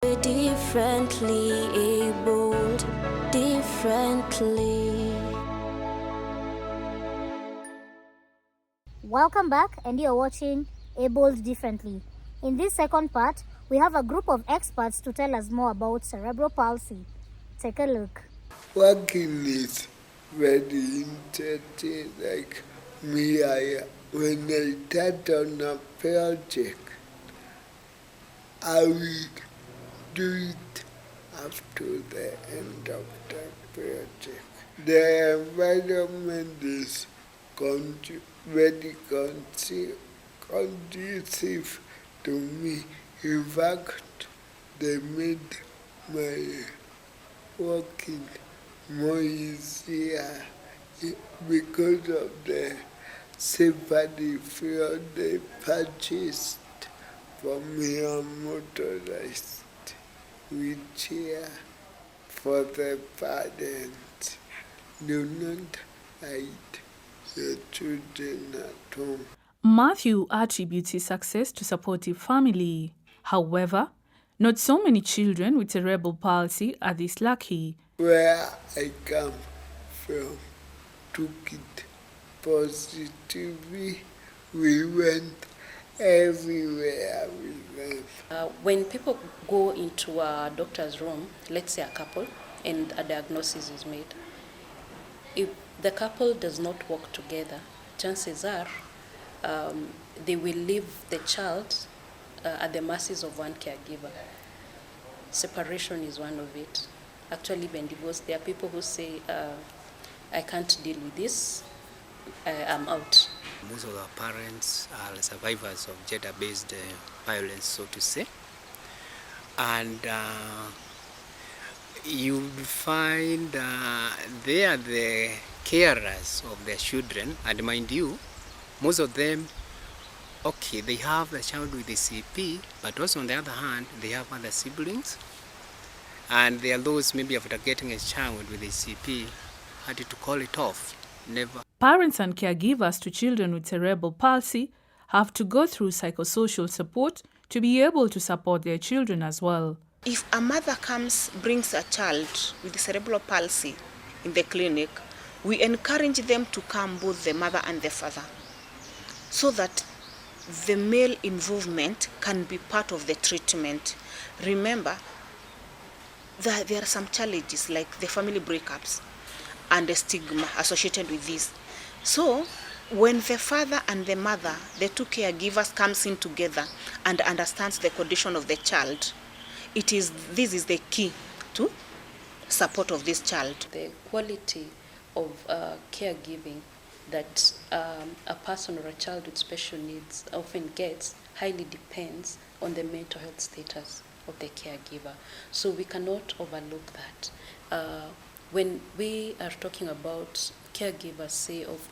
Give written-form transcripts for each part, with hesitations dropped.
Differently abled, differently. Welcome back, and you're watching Abled Differently. In this second part, we have a group of experts to tell us more about cerebral palsy. Take a look. Working is very interesting. Like me, when I start on a project, I will do it after the end of the project. The environment is very conducive to me. In fact, they made my working more easier because of the safety fuel they purchased for me a motorized wheelchair for the parents. Do not hide your children at home. Matthew attributes his success to supportive family. However, not so many children with cerebral palsy are this lucky. Where I come from took it positively. We went everywhere with them. When people go into a doctor's room, let's say a couple, and a diagnosis is made, if the couple does not work together, chances are they will leave the child at the mercies of one caregiver. Separation is one of it. Actually, when divorced, there are people who say, I can't deal with this, I'm out. Most of our parents are survivors of gender-based violence, so to say. And you find they are the carers of their children. And mind you, most of them, okay, they have a child with a CP, but also on the other hand, they have other siblings. And there are those, maybe after getting a child with a CP, had to call it off. Never. Parents and caregivers to children with cerebral palsy have to go through psychosocial support to be able to support their children as well. If a mother brings a child with cerebral palsy in the clinic, we encourage them to come, both the mother and the father, so that the male involvement can be part of the treatment. Remember that there are some challenges like the family breakups and the stigma associated with this. So when the father and the mother, the two caregivers, comes in together and understands the condition of the child, this is the key to support of this child. The quality of caregiving that a person or a child with special needs often gets highly depends on the mental health status of the caregiver. So we cannot overlook that. When we are talking about caregivers, say of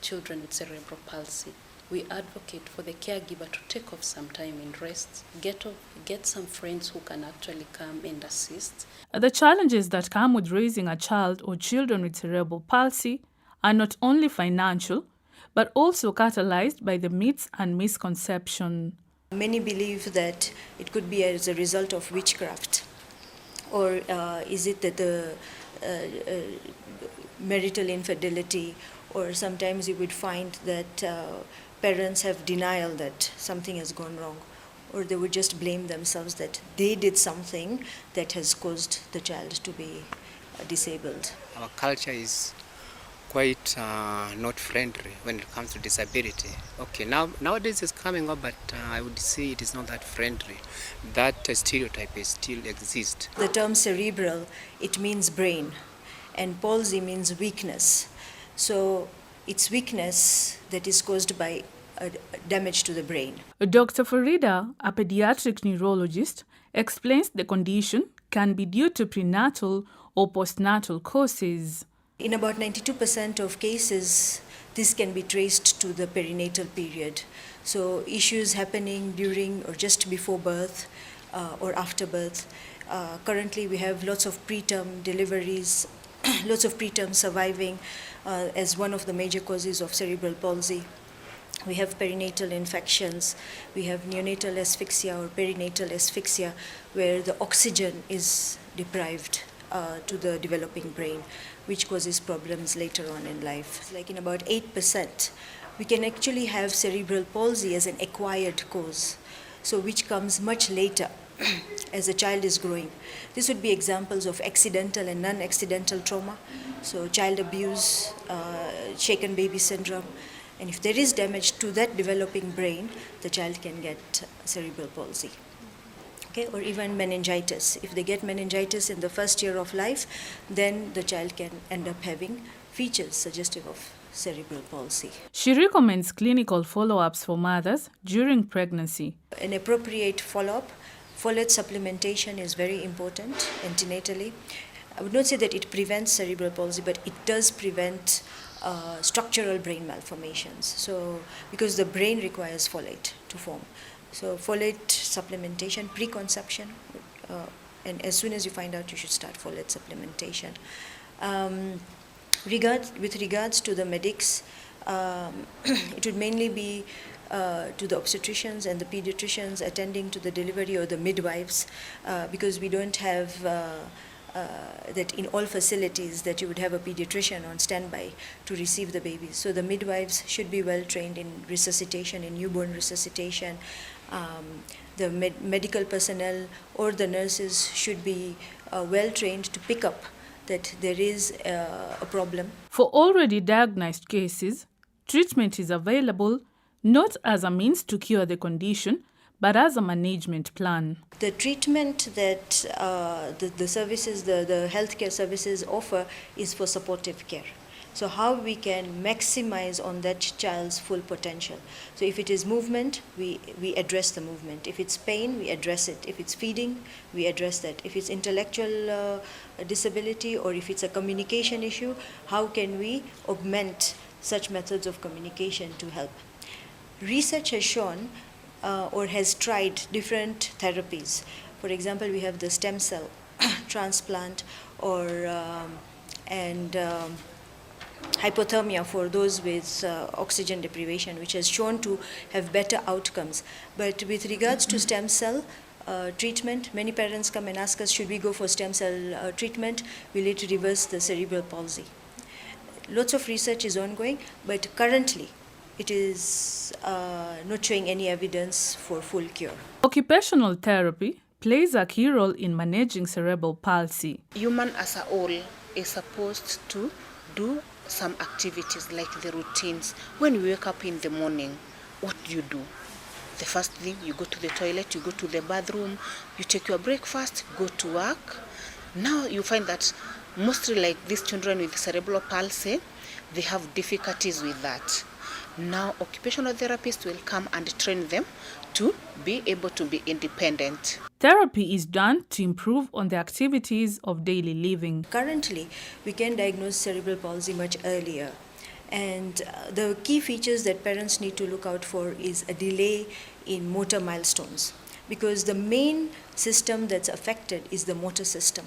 children with cerebral palsy, we advocate for the caregiver to take off some time and rest, get some friends who can actually come and assist. The challenges that come with raising a child or children with cerebral palsy are not only financial, but also catalyzed by the myths and misconception. Many believe that it could be as a result of witchcraft, or is it that the marital infidelity, or sometimes you would find that parents have denial that something has gone wrong, or they would just blame themselves that they did something that has caused the child to be disabled. Our culture is quite not friendly when it comes to disability. Okay, nowadays it's coming up, but I would say it is not that friendly. That stereotype still exists. The term cerebral, it means brain, and palsy means weakness. So it's weakness that is caused by damage to the brain. Dr. Farida, a pediatric neurologist, explains the condition can be due to prenatal or postnatal causes. In about 92% of cases, this can be traced to the perinatal period. So issues happening during or just before birth or after birth. Currently, we have lots of preterm deliveries, lots of preterm surviving as one of the major causes of cerebral palsy. We have perinatal infections, we have neonatal asphyxia or perinatal asphyxia, where the oxygen is deprived to the developing brain, which causes problems later on in life. Like in about 8%, we can actually have cerebral palsy as an acquired cause, so which comes much later as a child is growing. This would be examples of accidental and non-accidental trauma, so child abuse, shaken baby syndrome. And if there is damage to that developing brain, the child can get cerebral palsy. Okay, or even meningitis. If they get meningitis in the first year of life, then the child can end up having features suggestive of cerebral palsy. She recommends clinical follow-ups for mothers during pregnancy. An appropriate follow-up, folate supplementation is very important antenatally. I would not say that it prevents cerebral palsy, but it does prevent structural brain malformations. So, because the brain requires folate to form. So, folate supplementation, preconception, and as soon as you find out, you should start folate supplementation. With regards to the medics, it would mainly be to the obstetricians and the pediatricians attending to the delivery, or the midwives, because we don't have that in all facilities that you would have a pediatrician on standby to receive the babies. So the midwives should be well trained in resuscitation, in newborn resuscitation. The medical personnel or the nurses should be well trained to pick up that there is a problem. For already diagnosed cases, treatment is available not as a means to cure the condition, but as a management plan. The treatment that the services, the healthcare services offer is for supportive care. So how we can maximize on that child's full potential. So if it is movement, we address the movement. If it's pain, we address it. If it's feeding, we address that. If it's intellectual disability, or if it's a communication issue, how can we augment such methods of communication to help? Research has shown or has tried different therapies. For example, we have the stem cell transplant, or hypothermia for those with oxygen deprivation, which has shown to have better outcomes. But with regards to stem cell treatment, many parents come and ask us, should we go for stem cell treatment? Will it reverse the cerebral palsy? Lots of research is ongoing, but currently it is not showing any evidence for full cure. Occupational therapy plays a key role in managing cerebral palsy. Human as a whole is supposed to do some activities like the routines. When you wake up in the morning, what do? The first thing, you go to the toilet, you go to the bathroom, you take your breakfast, go to work. Now you find that mostly like these children with cerebral palsy, they have difficulties with that. Now occupational therapists will come and train them to be able to be independent. Therapy is done to improve on the activities of daily living. Currently, we can diagnose cerebral palsy much earlier. And the key features that parents need to look out for is a delay in motor milestones, because the main system that's affected is the motor system.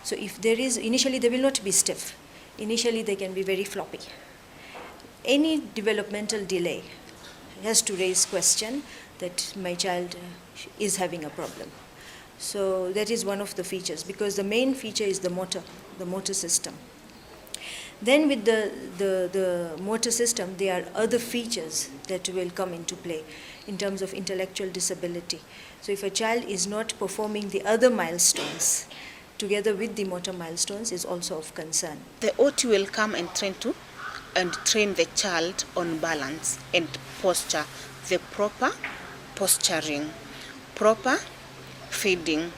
So if there is, initially they will not be stiff. Initially they can be very floppy. Any developmental delay has to raise question that my child is having a problem. So that is one of the features, because the main feature is the motor system. Then with the motor system, there are other features that will come into play in terms of intellectual disability. So if a child is not performing the other milestones together with the motor milestones, is also of concern. The OT will come and train the child on balance and posture, the proper posturing, proper feeding.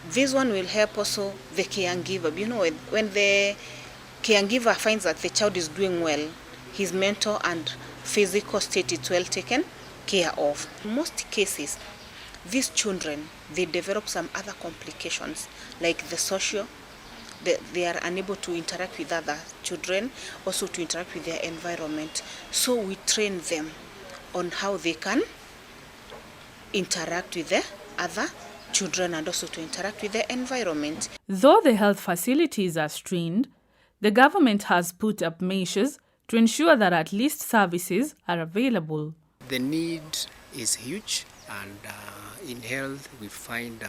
This one will help also the caregiver. You know, when the caregiver finds that the child is doing well, his mental and physical state is well taken care of. In most cases, these children, they develop some other complications like the social. They are unable to interact with other children, also to interact with their environment. So we train them on how they can interact with the other children and also to interact with the environment. Though the health facilities are strained, the government has put up measures to ensure that at least services are available. The need is huge, and in health we find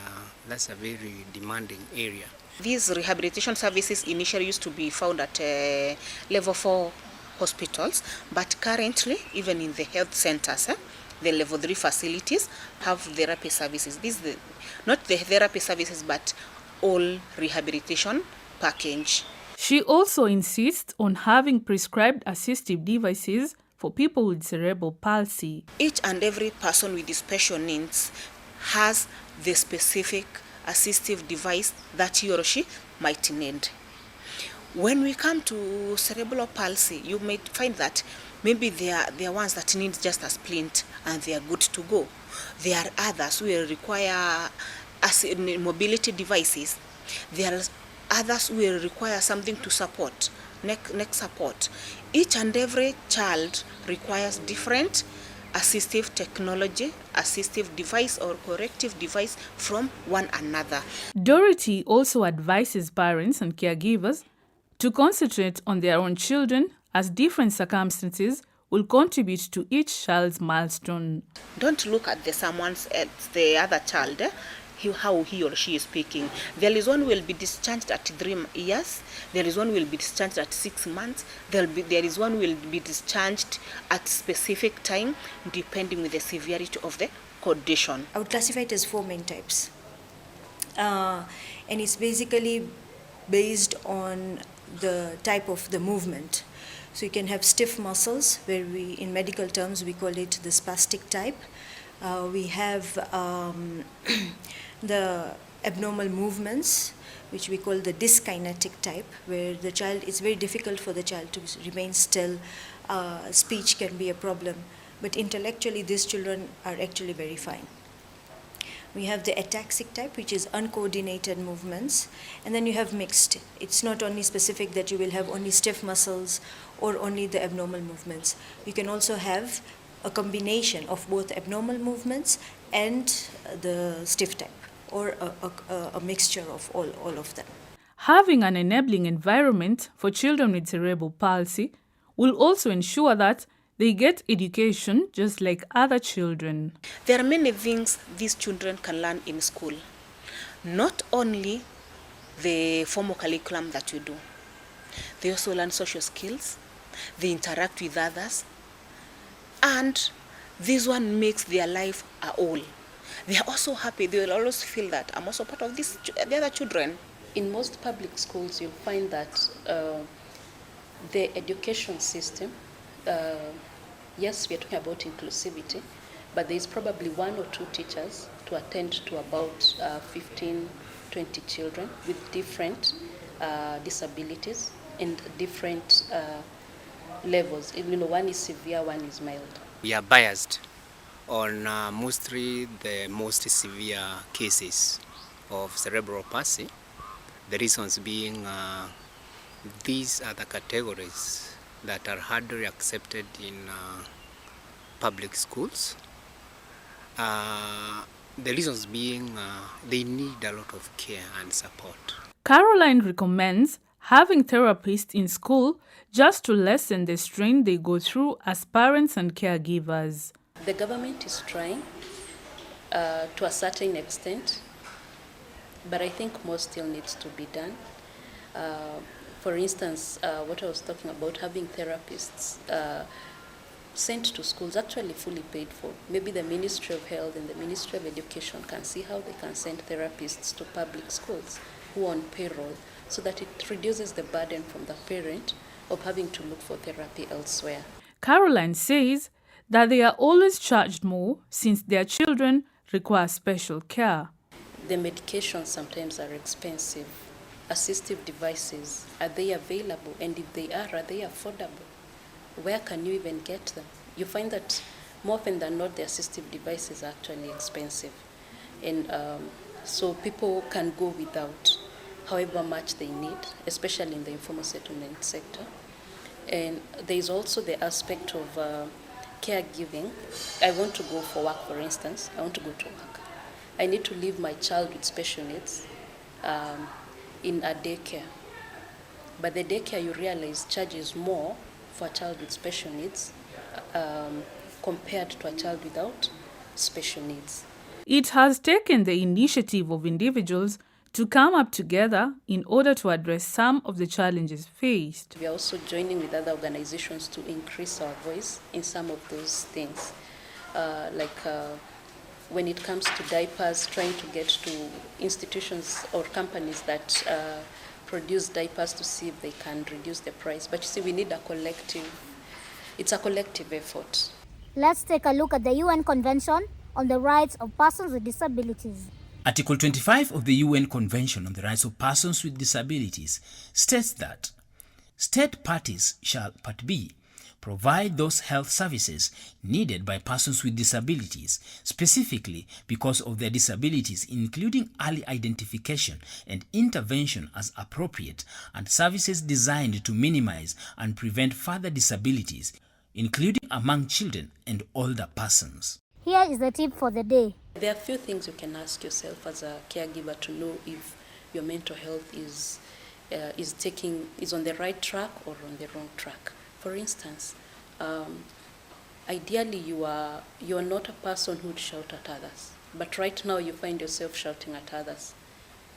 that's a very demanding area. These rehabilitation services initially used to be found at level 4 hospitals, but currently, even in the health centers, the level 3 facilities have therapy services. Not the therapy services, but all rehabilitation package. She also insists on having prescribed assistive devices for people with cerebral palsy. Each and every person with special needs has the specific assistive device that he or she might need. When we come to cerebral palsy, you may find that maybe there are ones that need just a splint and they are good to go. There are others who will require mobility devices. There are others who will require something to support, neck support. Each and every child requires different assistive technology, assistive device or corrective device from one another. Dorothy also advises parents and caregivers to concentrate on their own children, as different circumstances will contribute to each child's milestone. Don't look at the other child, how he or she is speaking. There is one who will be discharged at 3 years. There is one who will be discharged at 6 months. There is one who will be discharged at specific time, depending on the severity of the condition. I would classify it as 4 main types. And it's basically based on the type of the movement. So you can have stiff muscles, where in medical terms, we call it the spastic type. We have the abnormal movements, which we call the dyskinetic type, where it's very difficult for the child to remain still. Speech can be a problem, but intellectually these children are actually very fine. We have the ataxic type, which is uncoordinated movements, and then you have mixed. It's not only specific that you will have only stiff muscles or only the abnormal movements. You can also have a combination of both abnormal movements and the stiff type, or a mixture of all of them. Having an enabling environment for children with cerebral palsy will also ensure that they get education just like other children. There are many things these children can learn in school. Not only the formal curriculum that you do. They also learn social skills. They interact with others. And this one makes their life a whole. They are also happy. They will always feel that I'm also part of the other children. In most public schools, you'll find that the education system, yes, we are talking about inclusivity, but there is probably 1 or 2 teachers to attend to about 15, 20 children with different disabilities and different levels. One is severe, one is mild. We are biased on mostly the most severe cases of cerebral palsy. The reasons being these are the categories that are hardly accepted in public schools. The reasons being they need a lot of care and support. Caroline recommends having therapists in school just to lessen the strain they go through as parents and caregivers. The government is trying to a certain extent, but I think more still needs to be done. For instance, what I was talking about, having therapists sent to schools, actually fully paid for. Maybe the Ministry of Health and the Ministry of Education can see how they can send therapists to public schools who are on payroll, so that it reduces the burden from the parent of having to look for therapy elsewhere. Caroline says that they are always charged more since their children require special care. The medications sometimes are expensive. Assistive devices, are they available? And if they are they affordable? Where can you even get them? You find that more often than not, the assistive devices are actually expensive. And so people can go without however much they need, especially in the informal settlement sector. And there is also the aspect of caregiving. I want to go for work, for instance. I want to go to work. I need to leave my child with special needs in a daycare. But the daycare, you realize, charges more for a child with special needs compared to a child without special needs. It has taken the initiative of individuals to come up together in order to address some of the challenges faced. We are also joining with other organizations to increase our voice in some of those things, when it comes to diapers, trying to get to institutions or companies that produce diapers to see if they can reduce the price. But you see, we need it's a collective effort. Let's take a look at the UN Convention on the Rights of Persons with Disabilities. Article 25 of the UN Convention on the Rights of Persons with Disabilities states that state parties shall, Part B, provide those health services needed by persons with disabilities, specifically because of their disabilities, including early identification and intervention as appropriate, and services designed to minimize and prevent further disabilities, including among children and older persons. Here is the tip for the day. There are a few things you can ask yourself as a caregiver to know if your mental health is on the right track or on the wrong track. For instance, ideally you're not a person who would shout at others, but right now you find yourself shouting at others.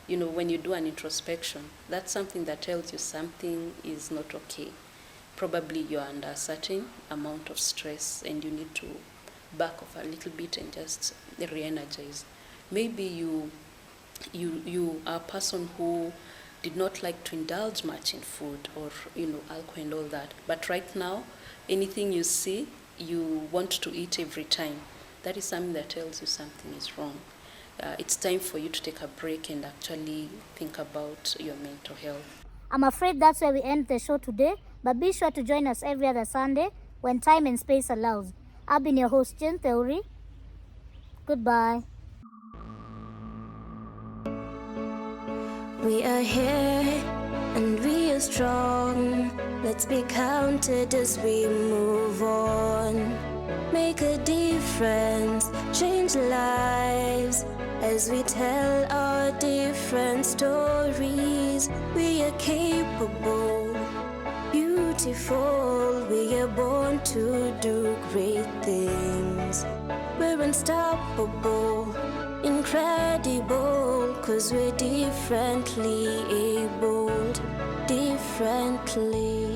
You know, when you do an introspection, that's something that tells you something is not okay. Probably you're under a certain amount of stress and you need to back off a little bit and just re-energize. Maybe you are a person who did not like to indulge much in food or alcohol and all that, but right now anything you see you want to eat every time. That is something that tells you something is wrong. It's time for you to take a break and actually think about your mental health. I'm afraid that's where we end the show today, but be sure to join us every other Sunday when time and space allows. I've been your host, Jen Theory. Goodbye. We are here and we are strong. Let's be counted as we move on. Make a difference, change lives as we tell our different stories. We are capable, beautiful. We are born to do great things. We're unstoppable, incredible, 'cause we're differently abled, differently.